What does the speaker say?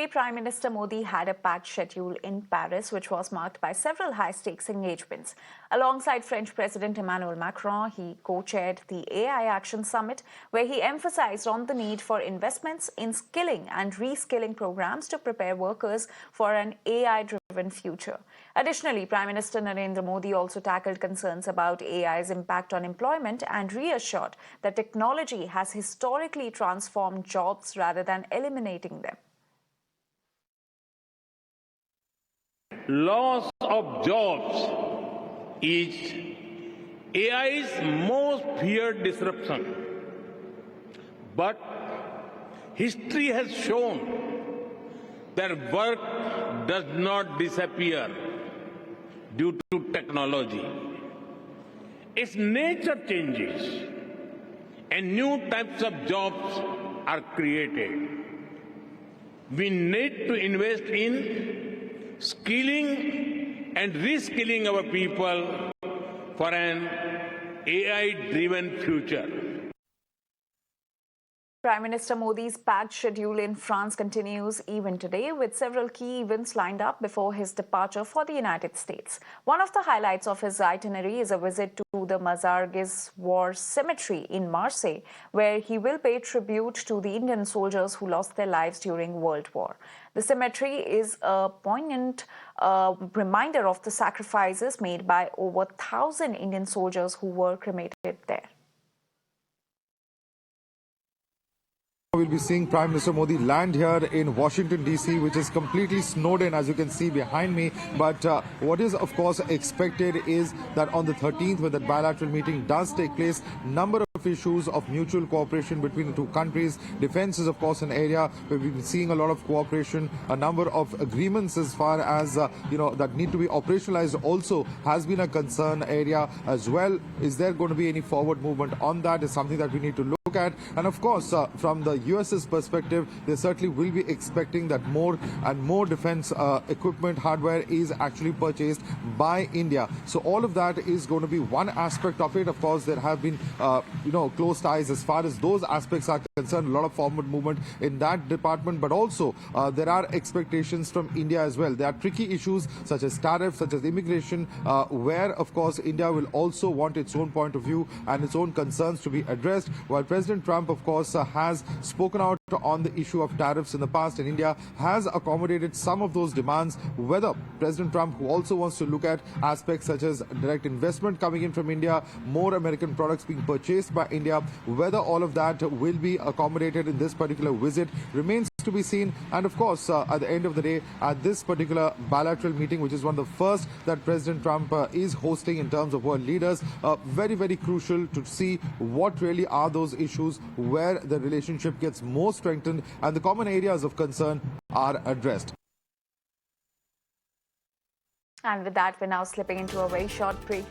Today, Prime Minister Modi had a packed schedule in Paris, which was marked by several high-stakes engagements. Alongside French President Emmanuel Macron, he co-chaired the AI Action Summit, where he emphasized on the need for investments in skilling and reskilling programs to prepare workers for an AI-driven future. Additionally, Prime Minister Narendra Modi also tackled concerns about AI's impact on employment and reassured that technology has historically transformed jobs rather than eliminating them. Loss of jobs is AI's most feared disruption. But history has shown that work does not disappear due to technology. Its nature changes and new types of jobs are created. We need to invest in skilling and reskilling our people for an AI-driven future. Prime Minister Modi's packed schedule in France continues even today, with several key events lined up before his departure for the United States. One of the highlights of his itinerary is a visit to the Mazargues War Cemetery in Marseille, where he will pay tribute to the Indian soldiers who lost their lives during World War. The cemetery is a poignant reminder of the sacrifices made by over 1,000 Indian soldiers who were cremated there. We'll be seeing Prime Minister Modi land here in Washington, D.C., which is completely snowed in, as you can see behind me. But what is, of course, expected is that on the 13th, when that bilateral meeting does take place, number of issues of mutual cooperation between the two countries. Defense is, of course, an area where we've been seeing a lot of cooperation. A number of agreements as far as, that need to be operationalized also has been a concern area as well. Is there going to be any forward movement on that is something that we need to look at. And of course, from the US's perspective, they certainly will be expecting that more and more defense equipment, hardware is actually purchased by India. So all of that is going to be one aspect of it. Of course, there have been, close ties as far as those aspects are concerned, a lot of forward movement in that department. But also, there are expectations from India as well. There are tricky issues such as tariffs, such as immigration, where, of course, India will also want its own point of view and its own concerns to be addressed. While President Trump, of course, has spoken out on the issue of tariffs in the past, and India has accommodated some of those demands. Whether President Trump, who also wants to look at aspects such as direct investment coming in from India, more American products being purchased by India, whether all of that will be accommodated in this particular visit remains to be seen. And of course, at the end of the day, at this particular bilateral meeting, which is one of the first that President Trump is hosting in terms of world leaders, very, very crucial to see what really are those issues where the relationship gets more strengthened and the common areas of concern are addressed. And with that, we're now slipping into a very short break.